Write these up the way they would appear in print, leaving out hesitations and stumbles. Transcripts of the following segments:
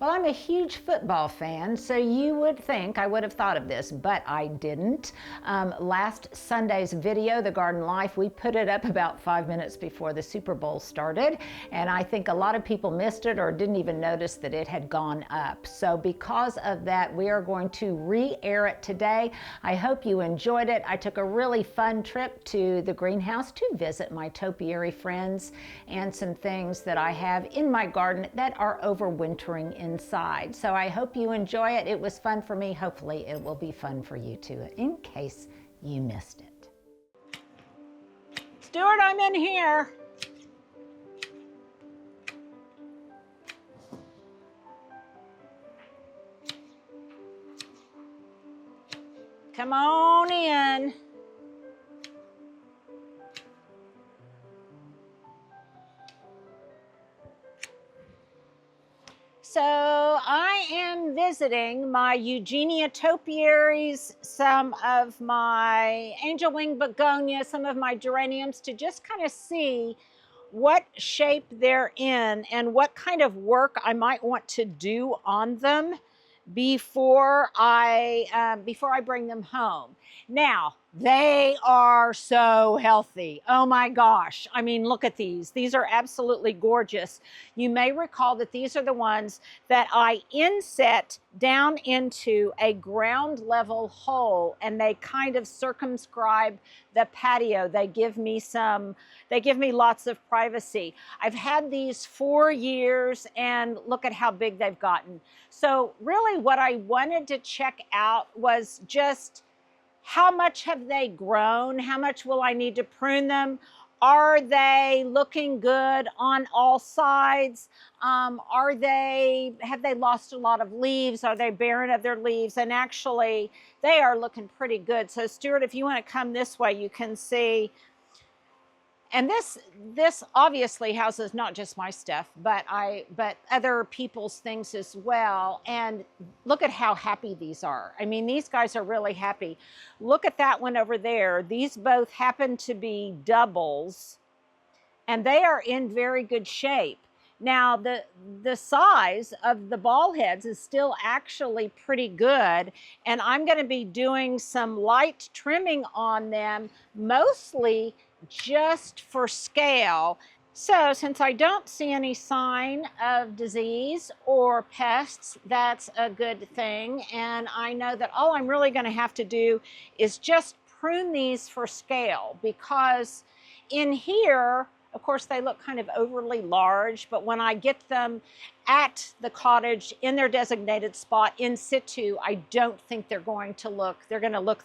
Well, I'm a huge football fan, so you would think I would have thought of this, but I didn't. Last Sunday's video, The Garden Life, we put it up about 5 minutes before the Super Bowl started, and I think a lot of people missed it or didn't even notice that it had gone up. So because of that, we are going to re-air it today. I hope you enjoyed it. I took a really fun trip to the greenhouse to visit my topiary friends and some things that I have in my garden that are overwintering inside. So I hope you enjoy it. It was fun for me. Hopefully it will be fun for you too, in case you missed it. Stuart, I'm in here. Come on in. So I am visiting my Eugenia Topiaries, some of my angel wing begonias, some of my geraniums, to just kind of see what shape they're in and what kind of work I might want to do on them before I bring them home. Now, they are so healthy. Oh my gosh. I mean, look at these. These are absolutely gorgeous. You may recall that these are the ones that I inset down into a ground level hole, and they kind of circumscribe the patio. They give me lots of privacy. I've had these 4 years, and look at how big they've gotten. So really what I wanted to check out was just how much have they grown? How much will I need to prune them? Are they looking good on all sides? Have they lost a lot of leaves? Are they barren of their leaves? And actually, they are looking pretty good. So Stuart, if you want to come this way, you can see. And this obviously houses not just my stuff, but other people's things as well. And look at how happy these are. I mean, these guys are really happy. Look at that one over there. These both happen to be doubles, and they are in very good shape. Now, the size of the ball heads is still actually pretty good, and I'm going to be doing some light trimming on them, mostly just for scale. So since I don't see any sign of disease or pests, that's a good thing. And I know that all I'm really going to have to do is just prune these for scale, because in here, of course, they look kind of overly large, but when I get them at the cottage in their designated spot in situ, I don't think they're going to look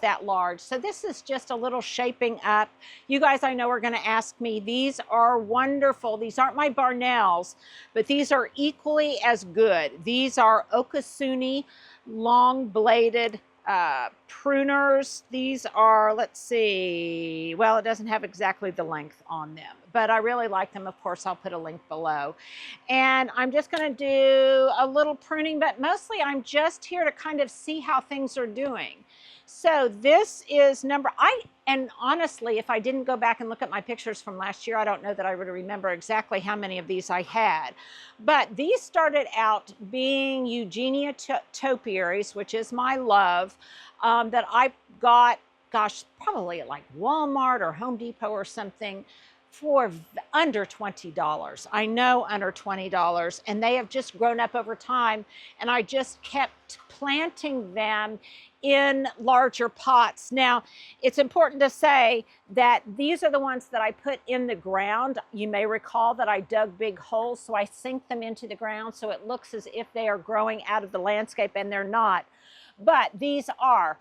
that large. So this is just a little shaping up. You guys, I know, are going to ask me, these are wonderful. These aren't my Barnells, but these are equally as good. These are Okasuni long-bladed pruners. These are, let's see, well, it doesn't have exactly the length on them, but I really like them. Of course, I'll put a link below. And I'm just going to do a little pruning, but mostly I'm just here to kind of see how things are doing. So this is and honestly, if I didn't go back and look at my pictures from last year, I don't know that I would remember exactly how many of these I had. But these started out being Eugenia Topiaries, which is my love, that I got, gosh, probably at like Walmart or Home Depot or something, for under $20. I know, under $20, and they have just grown up over time, and I just kept planting them in larger pots. Now, it's important to say that these are the ones that I put in the ground. You may recall that I dug big holes, so I sink them into the ground so it looks as if they are growing out of the landscape, and they're not. But these are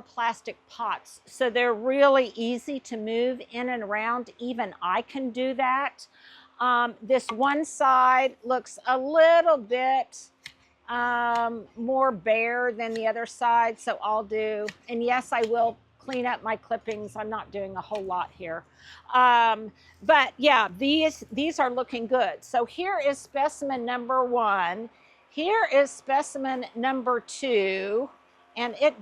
plastic pots, so they're really easy to move in and around. Even I can do that. This one side looks a little bit more bare than the other side, so I'll do, and yes, I will clean up my clippings. I'm not doing a whole lot here. But yeah, these are looking good. So here is specimen number 1. Here is specimen number 2. And it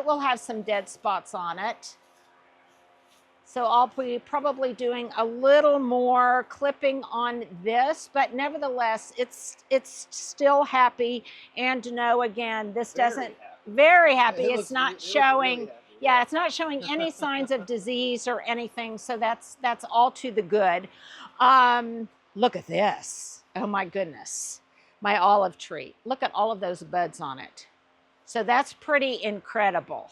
will have some dead spots on it. So I'll be probably doing a little more clipping on this, but nevertheless, it's still happy. And to know, again, this doesn't, very happy. It's not showing, really yeah, it's not showing any signs of disease or anything. So that's all to the good. Look at this. Oh my goodness. My olive tree. Look at all of those buds on it. So that's pretty incredible.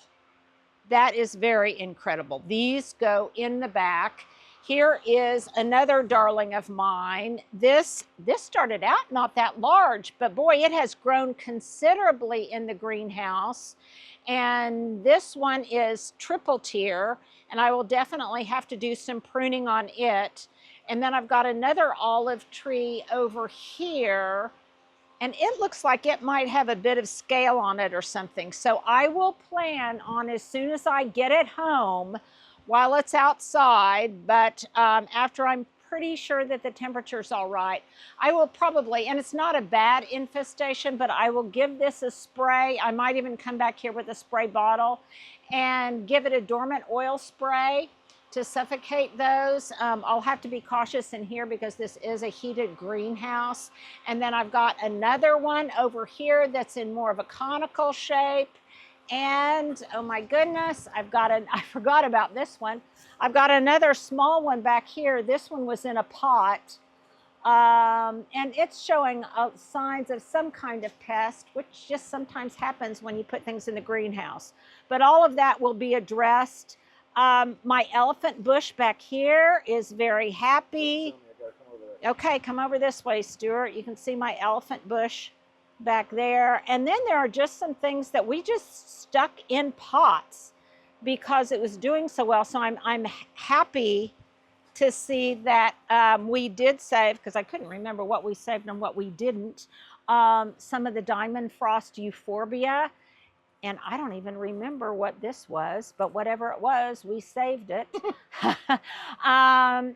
That is very incredible. These go in the back. Here is another darling of mine. This started out not that large, but boy, it has grown considerably in the greenhouse. And this one is triple tier, and I will definitely have to do some pruning on it. And then I've got another olive tree over here, and it looks like it might have a bit of scale on it or something. So I will plan on, as soon as I get it home, while it's outside, but after I'm pretty sure that the temperature's all right, I will probably, and it's not a bad infestation, but I will give this a spray. I might even come back here with a spray bottle and give it a dormant oil spray to suffocate those. I'll have to be cautious in here because this is a heated greenhouse. And then I've got another one over here that's in more of a conical shape. And oh my goodness, I forgot about this one. I've got another small one back here. This one was in a pot. And it's showing signs of some kind of pest, which just sometimes happens when you put things in the greenhouse. But all of that will be addressed. My elephant bush back here is very happy. Okay, come over this way, Stuart. You can see my elephant bush back there. And then there are just some things that we just stuck in pots because it was doing so well. So I'm happy to see that we did save, because I couldn't remember what we saved and what we didn't, some of the diamond frost euphorbia. And I don't even remember what this was, but whatever it was, we saved it.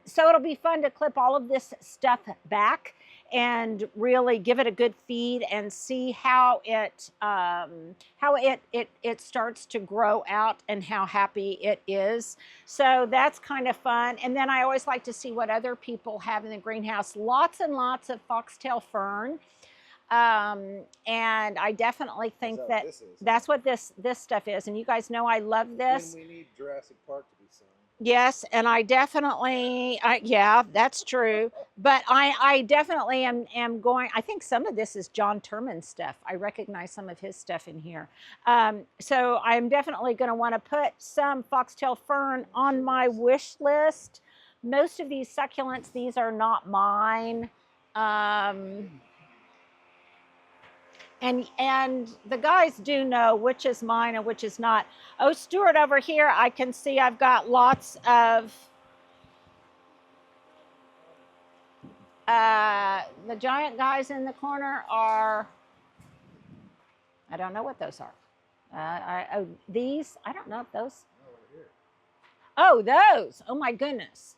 So it'll be fun to clip all of this stuff back and really give it a good feed and see how it starts to grow out and how happy it is. So that's kind of fun. And then I always like to see what other people have in the greenhouse. Lots and lots of foxtail fern. And I definitely think that's what this stuff is. And you guys know I love this. When we need Jurassic Park to be seen. Yes, and I definitely, yeah, that's true. But I definitely am going, I think some of this is John Turman stuff. I recognize some of his stuff in here. So I'm definitely going to want to put some foxtail fern on my wish list. Most of these succulents, these are not mine. And the guys do know which is mine and which is not. Oh, Stuart, over here, I can see I've got lots of the giant guys in the corner are, I don't know what those are. These, I don't know if those. Oh, those. Oh my goodness.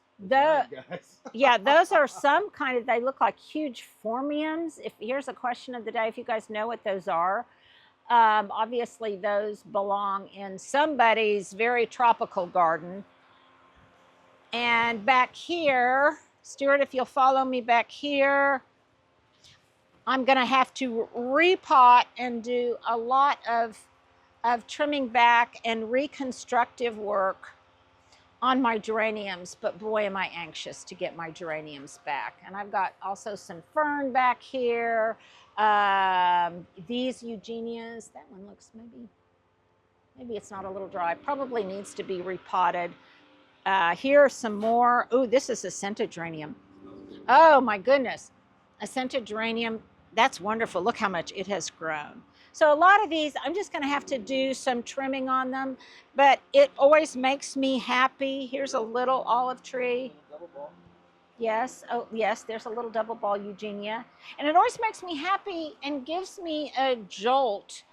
Yeah, those are some kind of, they look like huge phormiums. Here's a question of the day, if you guys know what those are. Obviously those belong in somebody's very tropical garden. And back here, Stuart, if you'll follow me back here, I'm gonna have to repot and do a lot of trimming back and reconstructive work on my geraniums, but boy, am I anxious to get my geraniums back. And I've got also some fern back here. These Eugenias, that one looks maybe it's not a little dry. Probably needs to be repotted. Here are some more. Oh, this is a scented geranium. Oh my goodness, a scented geranium. That's wonderful. Look how much it has grown. So a lot of these, I'm just going to have to do some trimming on them, but it always makes me happy. Here's a little olive tree. Double ball. Yes. Oh, yes, there's a little double ball Eugenia. And it always makes me happy and gives me a jolt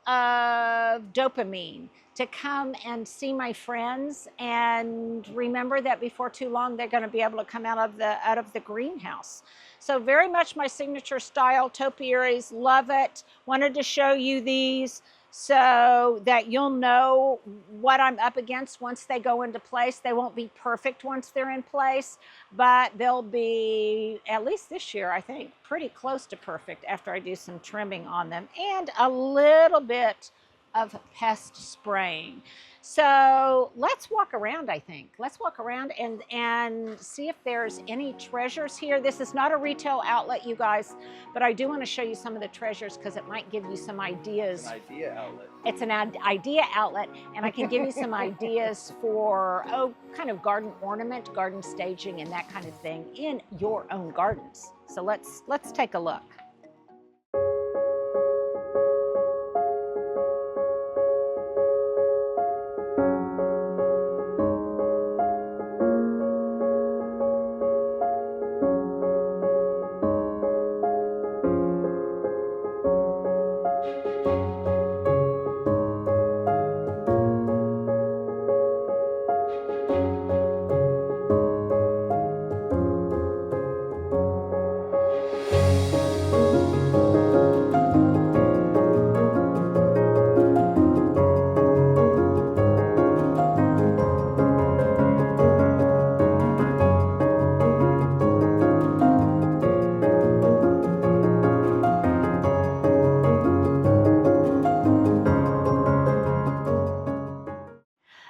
of dopamine to come and see my friends and remember that before too long they're going to be able to come out of the greenhouse. So very much my signature style, topiaries, love it. Wanted to show you these. so that you'll know what I'm up against once they go into place. They won't be perfect once they're in place, but they'll be, at least this year, I think, pretty close to perfect after I do some trimming on them and a little bit of pest spraying. So let's walk around, I think. Let's walk around and see if there's any treasures here. This is not a retail outlet, you guys, but I do want to show you some of the treasures because it might give you some ideas. It's an idea outlet. It's an idea outlet, and I can give you some ideas for, kind of garden ornament, garden staging, and that kind of thing in your own gardens. So let's take a look.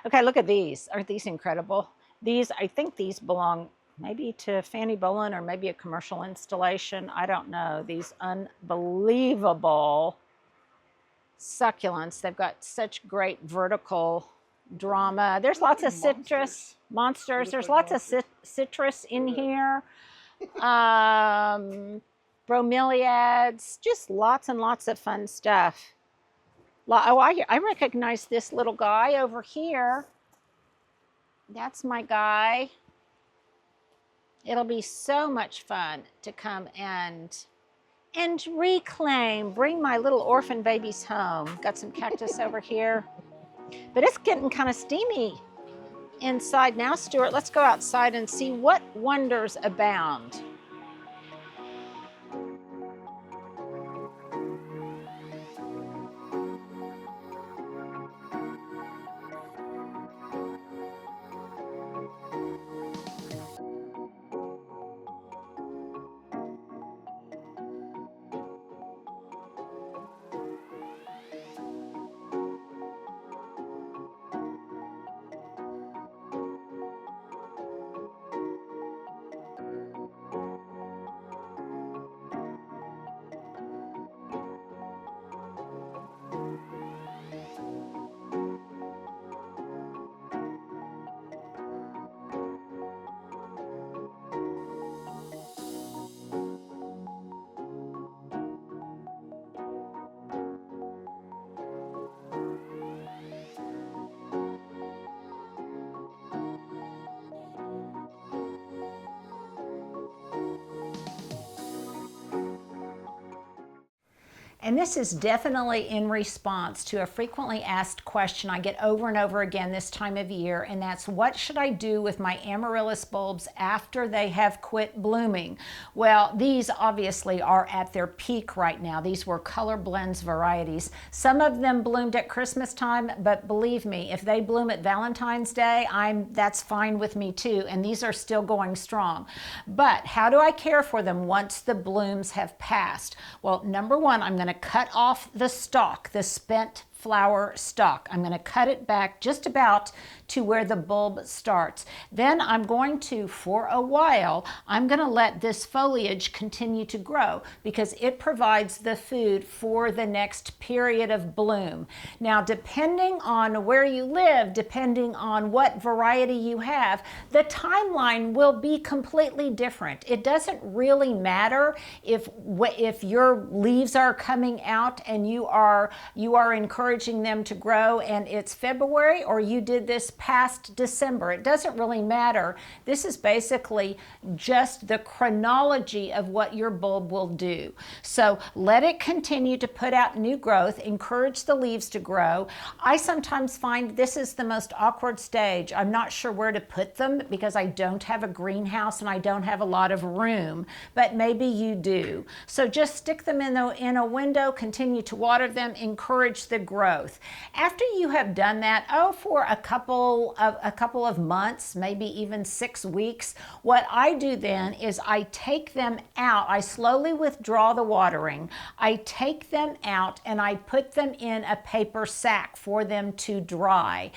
Okay, look at these. Aren't these incredible? These, I think these belong maybe to Fanny Bolin or maybe a commercial installation. I don't know. These unbelievable succulents. They've got such great vertical drama. There's lots of citrus monsters. There's lots of citrus in here. Bromeliads, just lots and lots of fun stuff. Oh, I recognize this little guy over here. That's my guy. It'll be so much fun to come and reclaim, bring my little orphan babies home. Got some cactus over here. But it's getting kind of steamy inside now, Stuart. Let's go outside and see what wonders abound. And this is definitely in response to a frequently asked question I get over and over again this time of year, and that's, what should I do with my Amaryllis bulbs after they have quit blooming? Well, these obviously are at their peak right now. These were color blends varieties. Some of them bloomed at Christmas time, but believe me, if they bloom at Valentine's Day, that's fine with me too, and these are still going strong. But how do I care for them once the blooms have passed? Well, number one, I'm going to cut off the stalk, the spent flower stalk. I'm going to cut it back just about to where the bulb starts. Then I'm going to, for a while, I'm going to let this foliage continue to grow because it provides the food for the next period of bloom. Now, depending on where you live, depending on what variety you have, the timeline will be completely different. It doesn't really matter if your leaves are coming out and you are encouraging them to grow and it's February, or you did this past December. It doesn't really matter. This is basically just the chronology of what your bulb will do. So let it continue to put out new growth, encourage the leaves to grow. I sometimes find this is the most awkward stage. I'm not sure where to put them because I don't have a greenhouse and I don't have a lot of room, but maybe you do. So just stick them in a window, continue to water them, encourage the growth growth. After you have done that, for a couple of months, maybe even 6 weeks, what I do then is I take them out. I slowly withdraw the watering. I take them out and I put them in a paper sack for them to dry.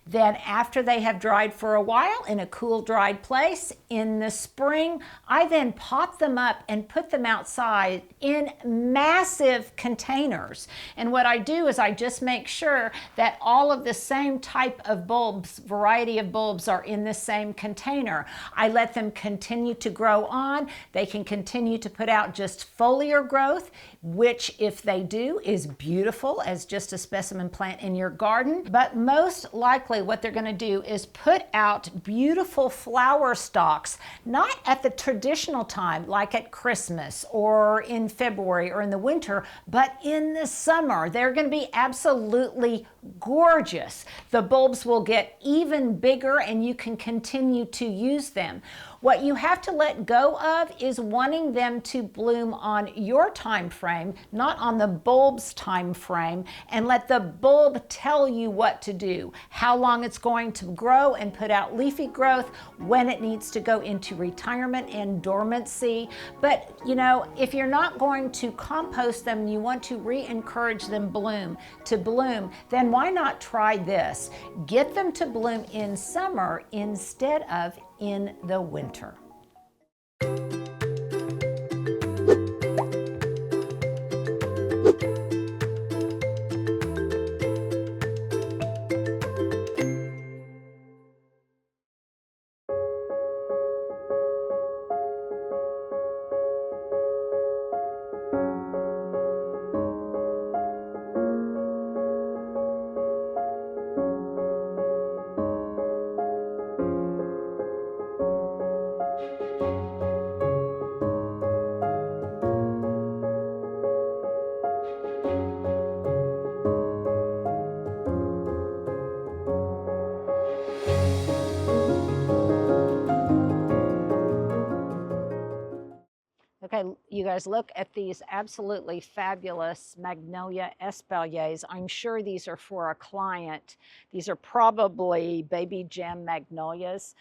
Then after they have dried for a while in a cool, dried place, in the spring, I then pop them up and put them outside in massive containers. And what I do is I just make sure that all of the same type of bulbs, variety of bulbs, are in the same container. I let them continue to grow on. They can continue to put out just foliar growth, which, if they do, is beautiful as just a specimen plant in your garden. But most likely what they're going to do is put out beautiful flower stalks, not at the traditional time like at Christmas or in February or in the winter, but in the summer. They're going to be absolutely gorgeous. The bulbs will get even bigger and you can continue to use them. What you have to let go of is wanting them to bloom on your time frame, not on the bulb's time frame, and let the bulb tell you what to do, how long it's going to grow and put out leafy growth, when it needs to go into retirement and dormancy. But you know, if you're not going to compost them, you want to re-encourage them to bloom, then why not try this? Get them to bloom in summer instead of in the winter. Okay, you guys, look at these absolutely fabulous Magnolia espaliers. I'm sure these are for a client. These are probably baby gem magnolias,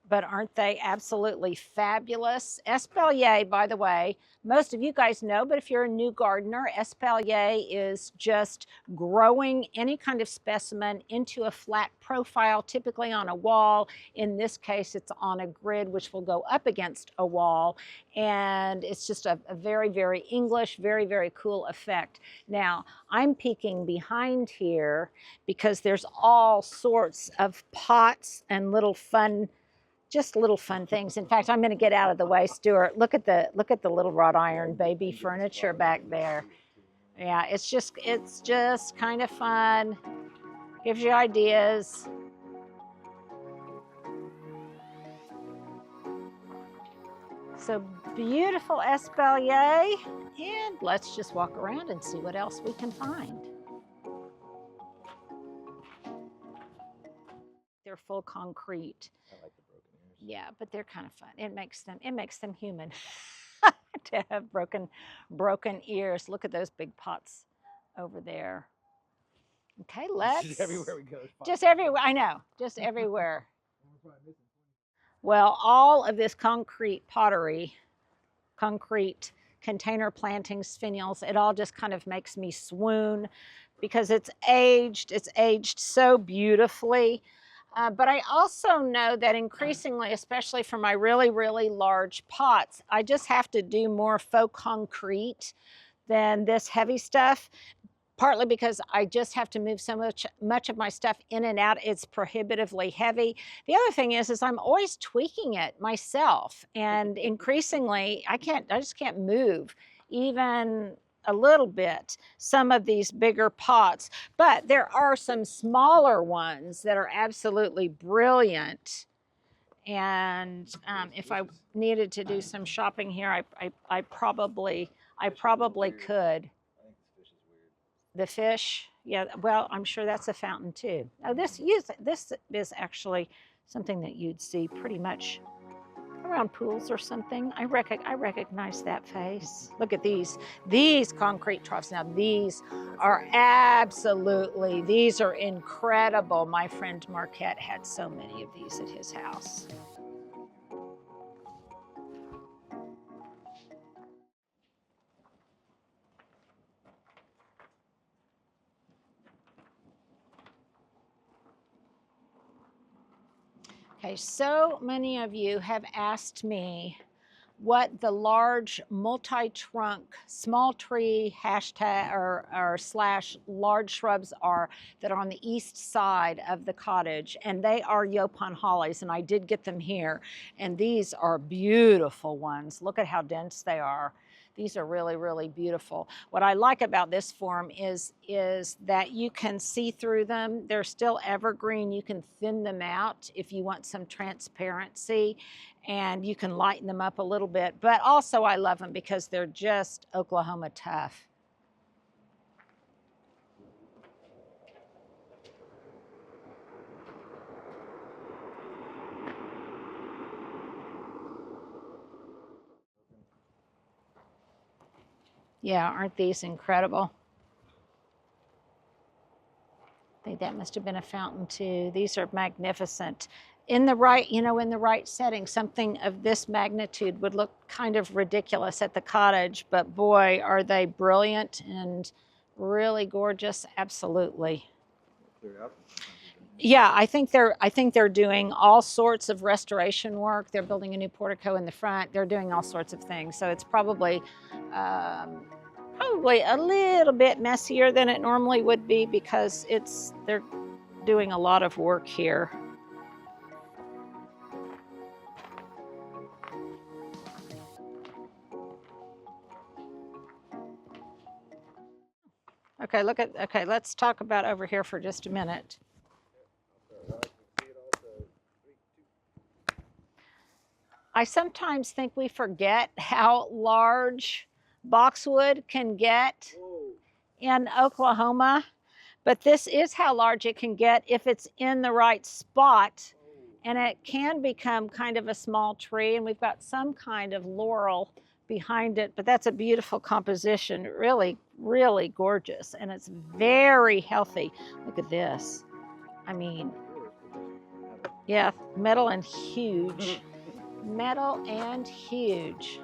but aren't they absolutely fabulous? Espalier, by the way, most of you guys know, but if you're a new gardener, espalier is just growing any kind of specimen into a flat profile, typically on a wall. In this case, it's on a grid, which will go up against a wall. And it's just a very, very English, very, very cool effect. Now, I'm peeking behind here because there's all sorts of pots and little fun things. In fact, I'm going to get out of the way, Stuart. Look at the little wrought iron baby furniture back there. Yeah, it's just kind of fun. Gives you ideas. So beautiful espalier, and let's just walk around and see what else we can find. They're full concrete. I like the broken ears. Yeah, but they're kind of fun. It makes them human to have broken ears. Look at those big pots over there. Okay, let's. Just everywhere we go. Just everywhere. I know. Just everywhere. Well, all of this concrete pottery, concrete container plantings, finials, it all just kind of makes me swoon because it's aged so beautifully. But I also know that increasingly, especially for my really, really large pots, I just have to do more faux concrete than this heavy stuff, partly because I just have to move so much of my stuff in and out. It's prohibitively heavy. The other thing is I'm always tweaking it myself, and increasingly I just can't move even a little bit some of these bigger pots, but there are some smaller ones that are absolutely brilliant. And if I needed to do some shopping here, I probably could. I think this fish is weird. The fish, yeah, well, I'm sure that's a fountain too. Oh, this is actually something that you'd see pretty much around pools or something. I recognize that face. Look at these concrete troughs. Now these are absolutely, these are incredible. My friend Marquette had so many of these at his house. Okay, so many of you have asked me what the large multi-trunk small tree hashtag or slash large shrubs are that are on the east side of the cottage, and they are Yaupon hollies, and I did get them here, and these are beautiful ones. Look at how dense they are. These are really, really beautiful. What I like about this form is that you can see through them. They're still evergreen. You can thin them out if you want some transparency, and you can lighten them up a little bit. But also I love them because they're just Oklahoma tough. Yeah, aren't these incredible? I think that must have been a fountain too. These are magnificent. In the right, in the right setting, something of this magnitude would look kind of ridiculous at the cottage, but boy, are they brilliant and really gorgeous. Absolutely. Yeah, I think they're doing all sorts of restoration work. They're building a new portico in the front. They're doing all sorts of things. So it's probably a little bit messier than it normally would be because they're doing a lot of work here. Okay, let's talk about over here for just a minute. I sometimes think we forget how large boxwood can get in Oklahoma, but this is how large it can get if it's in the right spot, and it can become kind of a small tree, and we've got some kind of laurel behind it, but that's a beautiful composition, really, really gorgeous, and it's very healthy. Look at this. I mean, yeah, metal and huge. Metal and huge.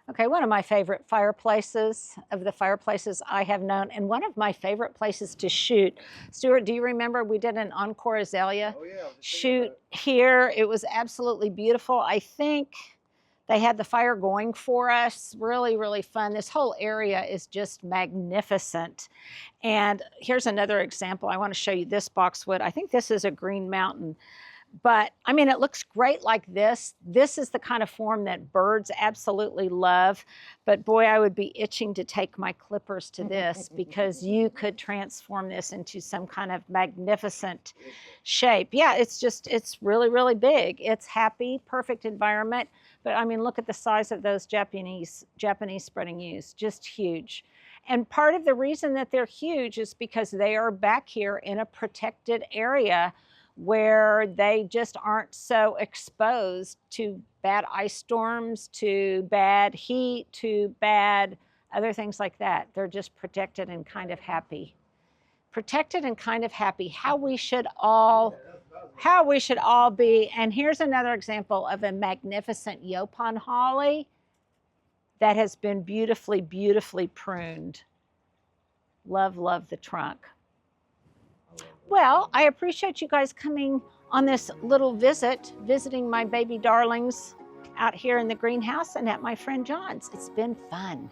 Okay, one of my favorite fireplaces of the fireplaces I have known, and one of my favorite places to shoot. Stuart, do you remember we did an Encore Azalea shoot here? It was absolutely beautiful. I think they had the fire going for us. Really, really fun. This whole area is just magnificent. And here's another example. I want to show you this boxwood. I think this is a Green Mountain. But I mean, it looks great like this. This is the kind of form that birds absolutely love. But boy, I would be itching to take my clippers to this because you could transform this into some kind of magnificent shape. Yeah, it's really, really big. It's happy, perfect environment. But I mean, look at the size of those Japanese spreading yews, just huge. And part of the reason that they're huge is because they are back here in a protected area where they just aren't so exposed to bad ice storms, to bad heat, to bad other things like that. They're just protected and kind of happy. Protected and kind of happy, how we should all be. And here's another example of a magnificent Yaupon holly that has been beautifully, beautifully pruned. Love, love the trunk. Well, I appreciate you guys coming on this little visiting my baby darlings out here in the greenhouse and at my friend John's. It's been fun.